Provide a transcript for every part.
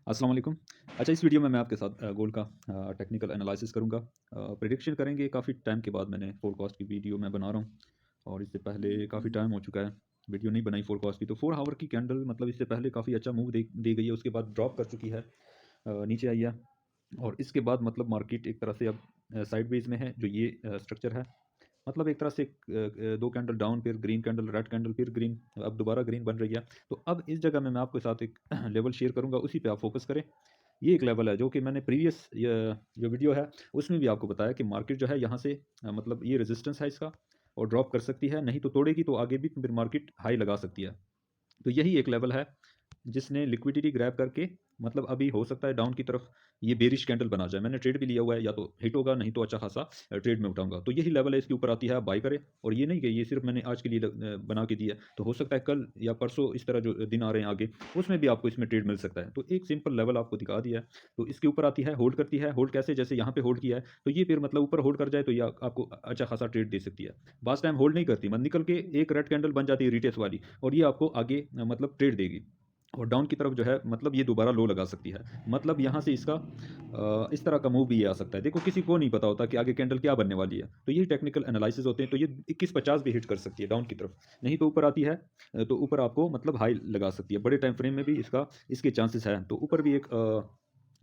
अस्सलाम वालेकुम। अच्छा, इस वीडियो में मैं आपके साथ गोल्ड का टेक्निकल एनालिसिस करूँगा। प्रेडिक्शन करेंगे। काफ़ी टाइम के बाद मैंने फोरकास्ट की वीडियो मैं बना रहा हूँ और इससे पहले काफ़ी टाइम हो चुका है, वीडियो नहीं बनाई फोरकास्ट की। तो 4 हावर की कैंडल मतलब इससे पहले काफ़ी अच्छा मूव दे दी गई है, उसके बाद ड्रॉप कर चुकी है, नीचे आई है और इसके बाद मतलब मार्केट एक तरह से अब साइडवेज़ में है, जो ये स्ट्रक्चर है। मतलब एक तरह से 2 कैंडल डाउन, फिर ग्रीन कैंडल, रेड कैंडल, फिर ग्रीन, अब दोबारा ग्रीन बन रही है। तो अब इस जगह में मैं आपके साथ एक लेवल शेयर करूँगा, उसी पे आप फ़ोकस करें। ये एक लेवल है जो कि मैंने प्रीवियस जो वीडियो है उसमें भी आपको बताया कि मार्केट जो है यहाँ से मतलब ये रेजिस्टेंस है इसका और ड्रॉप कर सकती है, नहीं तो तोड़ेगी तो आगे भी फिर मार्केट हाई लगा सकती है। तो यही एक लेवल है जिसने लिक्विडिटी ग्रैब करके मतलब अभी हो सकता है डाउन की तरफ ये बेरिश कैंडल बना जाए। मैंने ट्रेड भी लिया हुआ है, या तो हिट होगा नहीं तो अच्छा खासा ट्रेड में उठाऊंगा। तो यही लेवल है, इसके ऊपर आती है आप बाई करें। और ये नहीं कि ये सिर्फ मैंने आज के लिए बना के दिया है, तो हो सकता है कल या परसों इस तरह जो दिन आ रहे हैं आगे उसमें भी आपको इसमें ट्रेड मिल सकता है। तो एक सिंपल लेवल आपको दिखा दिया है। तो इसके ऊपर आती है, होल्ड करती है। होल्ड कैसे? जैसे यहाँ पे होल्ड किया है तो ये फिर मतलब ऊपर होल्ड कर जाए तो ये आपको अच्छा खासा ट्रेड दे सकती है। बास टाइम होल्ड नहीं करती, मतलब निकल के एक रेड कैंडल बन जाती है रिटेस वाली, और ये आपको आगे मतलब ट्रेड देगी। और डाउन की तरफ जो है मतलब ये दोबारा लो लगा सकती है। मतलब यहाँ से इसका इस तरह का मूव भी ये आ सकता है। देखो, किसी को नहीं पता होता कि आगे कैंडल क्या बनने वाली है, तो यही टेक्निकल एनालिसिस होते हैं। तो ये 2150 भी हिट कर सकती है डाउन की तरफ, नहीं तो ऊपर आती है तो ऊपर आपको मतलब हाई लगा सकती है। बड़े टाइम फ्रेम में भी इसके चांसेस हैं। तो ऊपर भी एक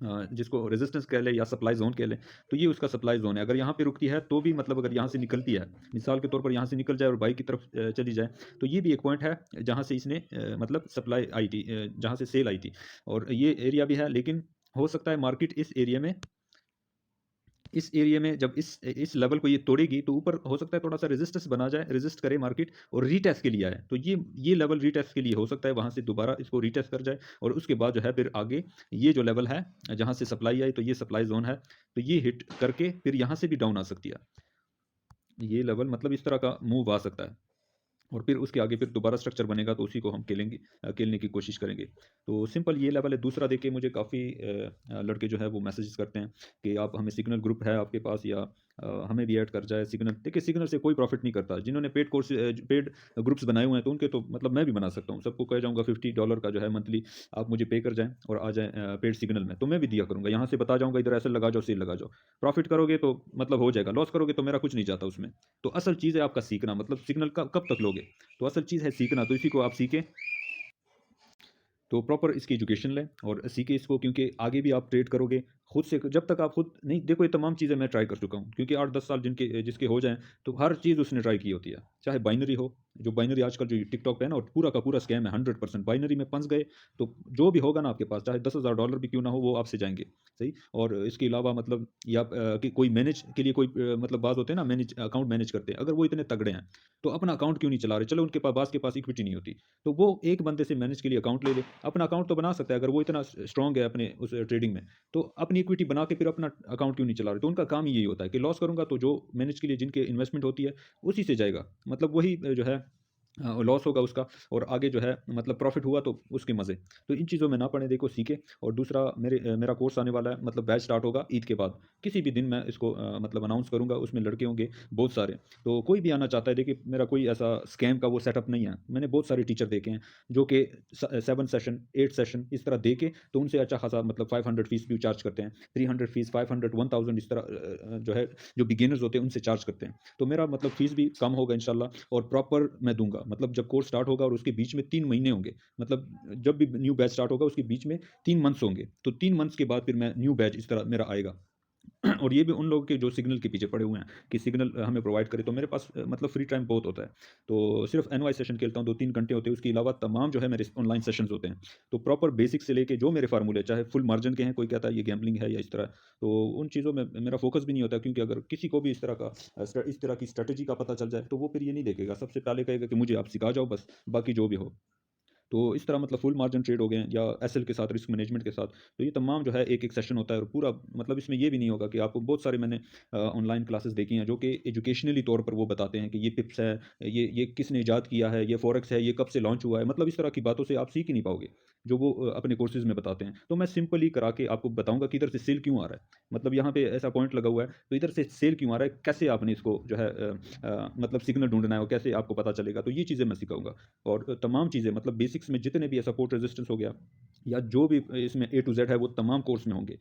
जिसको रेजिस्टेंस कह लें या सप्लाई जोन कह लें, तो ये उसका सप्लाई जोन है। अगर यहाँ पे रुकती है तो भी मतलब अगर यहाँ से निकलती है, मिसाल के तौर पर यहाँ से निकल जाए और बाई की तरफ चली जाए, तो ये भी एक पॉइंट है जहाँ से इसने मतलब सप्लाई आई थी, जहाँ से सेल आई थी। और ये एरिया भी है, लेकिन हो सकता है मार्केट इस एरिया में जब इस लेवल को ये तोड़ेगी तो ऊपर हो सकता है थोड़ा सा रेजिस्टेंस बना जाए, रेजिस्ट करे मार्केट और रीटेस्ट के लिए आए। तो ये लेवल रीटेस्ट के लिए हो सकता है, वहां से दोबारा इसको रीटेस्ट कर जाए और उसके बाद जो है फिर आगे ये जो लेवल है जहां से सप्लाई आई, तो ये सप्लाई जोन है, तो ये हिट करके फिर यहाँ से भी डाउन आ सकती है। ये लेवल मतलब इस तरह का मूव आ सकता है और फिर उसके आगे फिर दोबारा स्ट्रक्चर बनेगा, तो उसी को हम खेलने की कोशिश करेंगे। तो सिंपल ये लेवल है। दूसरा देखिए, मुझे काफ़ी लड़के जो है वो मैसेजेस करते हैं कि आप हमें सिग्नल ग्रुप है आपके पास, या हमें भी ऐड कर जाए सिग्नल। देखिए, सिग्नल से कोई प्रॉफिट नहीं करता। जिन्होंने पेड ग्रुप्स बनाए हुए हैं तो उनके तो मतलब मैं भी बना सकता हूँ। सबको कह जाऊँगा $50 का जो है मंथली आप मुझे पे कर जाएँ और आ जाएँ पेड सिग्नल में, तो मैं भी दिया करूँगा। यहाँ से बता जाऊँगा इधर ऐसे लगा जाओ, सेल लगा जाओ। प्रॉफिट करोगे तो मतलब हो जाएगा, लॉस करोगे तो मेरा कुछ नहीं जाता उसमें। तो असल चीज़ है आपका सीखना, मतलब सिग्नल कब तक लोगे? तो असल चीज़ है सीखना, तो इसी को आप सीखें। तो प्रॉपर इसकी एजुकेशन लें और सीखें इसको, क्योंकि आगे भी आप ट्रेड करोगे खुद से। जब तक आप खुद नहीं देखो, ये तमाम चीज़ें मैं ट्राई कर चुका हूँ, क्योंकि 8-10 साल जिसके हो जाएँ, तो हर चीज़ उसने ट्राई की होती है। चाहे बाइनरी हो, जो बाइनरी आजकल जो टिकटॉक पे है ना, और पूरा का पूरा स्कैम है, 100% बाइनरी में फंस गए तो जो भी होगा ना आपके पास, चाहे $10,000 भी क्यों ना हो, वो आपसे जाएँगे। सही? और इसके अलावा मतलब या कि कोई मैनेज के लिए कोई मतलब बात होते हैं ना, मैनेज अकाउंट मैनेज करते हैं। अगर वो इतने तगड़े हैं, तो अपना अकाउंट क्यों नहीं चला रहे? चलो, उनके बास के पास इक्विटी नहीं होती, तो वो एक बंदे से मैनेज के लिए अकाउंट ले ले। अपना अकाउंट तो बना सकता है, अगर वो इतना स्ट्रांग है अपने उस ट्रेडिंग में, तो अपनी इक्विटी बना के फिर अपना अकाउंट क्यों नहीं चला रहे? तो उनका काम ही यही होता है कि लॉस करूँगा तो जो मैनेज के लिए जिनके इन्वेस्टमेंट होती है, उसी से जाएगा। मतलब वही जो है लॉस होगा उसका, और आगे जो है मतलब प्रॉफिट हुआ तो उसके मज़े। तो इन चीज़ों में ना पड़े, देखो सीखें। और दूसरा, मेरा कोर्स आने वाला है, मतलब बैच स्टार्ट होगा ईद के बाद। किसी भी दिन मैं इसको मतलब अनाउंस करूँगा, उसमें लड़के होंगे बहुत सारे। तो कोई भी आना चाहता है, देखिए मेरा कोई ऐसा स्कैम का वो सेटअप नहीं है। मैंने बहुत सारे टीचर देखे हैं जो कि 7 सेशन 8 सेशन इस तरह दे के, तो उनसे अच्छा खासा मतलब 500 फीस भी चार्ज करते हैं, 300 फीस, 500, 1000 इस तरह जो है जो बिगिनर्स होते हैं उनसे चार्ज करते हैं। तो मेरा मतलब फीस भी कम होगा इंशाल्लाह, और प्रॉपर मैं दूँगा। मतलब जब कोर्स स्टार्ट होगा और उसके बीच में 3 महीने होंगे, मतलब जब भी न्यू बैच स्टार्ट होगा उसके बीच में 3 मंथ्स होंगे, तो 3 मंथ्स के बाद फिर मैं न्यू बैच इस तरह मेरा आएगा। और ये भी उन लोगों के जो सिग्नल के पीछे पड़े हुए हैं कि सिग्नल हमें प्रोवाइड करे। तो मेरे पास मतलब फ्री टाइम बहुत होता है, तो सिर्फ एनवाई सेशन खेलता हूँ, 2-3 घंटे होते हैं। उसके अलावा तमाम जो है मेरे ऑनलाइन सेशंस होते हैं। तो प्रॉपर बेसिक से लेके जो मेरे फार्मूले, चाहे फुल मार्जिन के हैं, कोई कहता है ये गैम्बलिंग है या इस तरह, तो उन चीज़ों में मेरा फोकस भी नहीं होता, क्योंकि अगर किसी को भी इस तरह की स्ट्रेटजी का पता चल जाए, तो वो फिर ये नहीं देखेगा, सबसे पहले कहेगा कि मुझे आप सिखा जाओ बस, बाकी जो भी हो। तो इस तरह मतलब फुल मार्जिन ट्रेड हो गए हैं, या एसएल के साथ, रिस्क मैनेजमेंट के साथ। तो ये तमाम जो है एक-एक सेशन होता है, और पूरा मतलब इसमें ये भी नहीं होगा कि आपको बहुत सारे मैंने ऑनलाइन क्लासेस देखी हैं जो कि एजुकेशनली तौर पर वो बताते हैं कि ये पिप्स है, ये किसने इजाद किया है, ये फॉरेक्स है, ये कब से लॉन्च हुआ है। मतलब इस तरह की बातों से आप सीख ही नहीं पाओगे, जो वो अपने कोर्सेज़ में बताते हैं। तो मैं सिंपली करा के आपको बताऊँगा कि इधर से सेल क्यों आ रहा है। मतलब यहाँ पे ऐसा पॉइंट लगा हुआ है, तो इधर से सेल क्यों आ रहा है, कैसे आपने इसको जो है मतलब सिग्नल ढूँढना है और कैसे आपको पता चलेगा, तो ये चीज़ें मैं सिखाऊँगा। और तमाम चीज़ें मतलब बेसिक बेसिक्स में जितने भी है सपोर्ट रेजिस्टेंस हो गया या जो भी इसमें ए टू जेड है वो तमाम कोर्स में होंगे।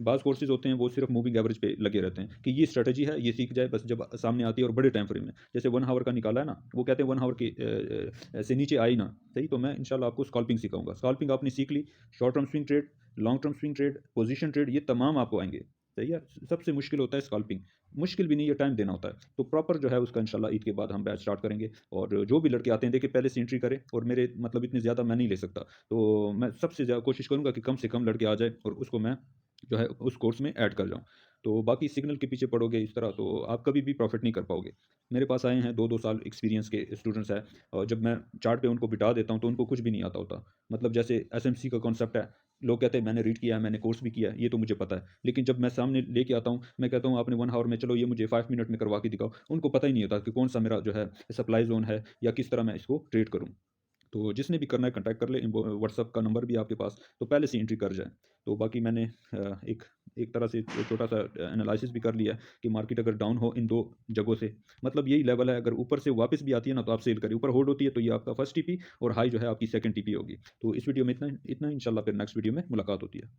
बाज़ कोर्सेज़ होते हैं वो सिर्फ मूविंग एवरेज पे लगे रहते हैं कि ये स्ट्रैटेजी है, ये सीख जाए बस जब सामने आती है और बड़े टाइम फ्रेम में। जैसे 1 हावर का निकाला है ना, वो कहते हैं 1 हावर के से नीचे आई ना, सही? तो मैं इंशाल्लाह आपको स्कैल्पिंग सिखाऊँगा। स्कैल्पिंग आपने सीख ली, short term swing trade, long term swing trade, position trade ये तमाम आपको आएँगे, सही है? सबसे मुश्किल होता है स्कैल्पिंग, मुश्किल भी नहीं है, टाइम देना होता है। तो प्रॉपर जो है उसका इंशाल्लाह ईद के बाद हम बैच स्टार्ट करेंगे और जो भी लड़के आते हैं देखिए पहले से एंट्री करें और मेरे मतलब इतने ज़्यादा मैं नहीं ले सकता। तो मैं सबसे ज़्यादा कोशिश करूँगा कि कम से कम लड़के आ जाएँ और उसको मैं जो है उस कोर्स में ऐड कर जाऊँ। तो बाकी सिग्नल के पीछे पड़ोगे इस तरह तो आप कभी भी प्रॉफ़िट नहीं कर पाओगे। मेरे पास आए हैं 2-2 साल एक्सपीरियंस के स्टूडेंट्स हैं और जब मैं चार्ट पे उनको बिठा देता हूँ तो उनको कुछ भी नहीं आता होता। मतलब जैसे एसएमसी का कॉन्सेप्ट है, लोग कहते हैं मैंने रीड किया है, मैंने कोर्स भी किया है, ये तो मुझे पता है। लेकिन जब मैं सामने लेके आता हूँ, मैं कहता हूँ आपने 1 हावर में चलो ये मुझे 5 मिनट में करवा के दिखाओ। उनको पता ही नहीं होता कि कौन-सा मेरा जो है सप्लाई ज़ोन है या किस तरह मैं इसको ट्रेड करूँ। तो जिसने भी करना है कॉन्टैक्ट कर ले इनको व्हाट्सएप का नंबर भी है आपके पास, तो पहले से एंट्री कर जाएँ। तो बाकी मैंने एक एक तरह से छोटा-सा एनालिसिस भी कर लिया है कि मार्केट अगर डाउन हो इन 2 जगहों से, मतलब यही लेवल है अगर ऊपर से वापस भी आती है ना तो आप सेल करिए, ऊपर होल्ड होती है तो ये आपका फर्स्ट टीपी और हाई जो है आपकी सेकंड टीपी होगी। तो इस वीडियो में इतना इतना इंशाल्लाह फिर नेक्स्ट वीडियो में मुलाकात होती है।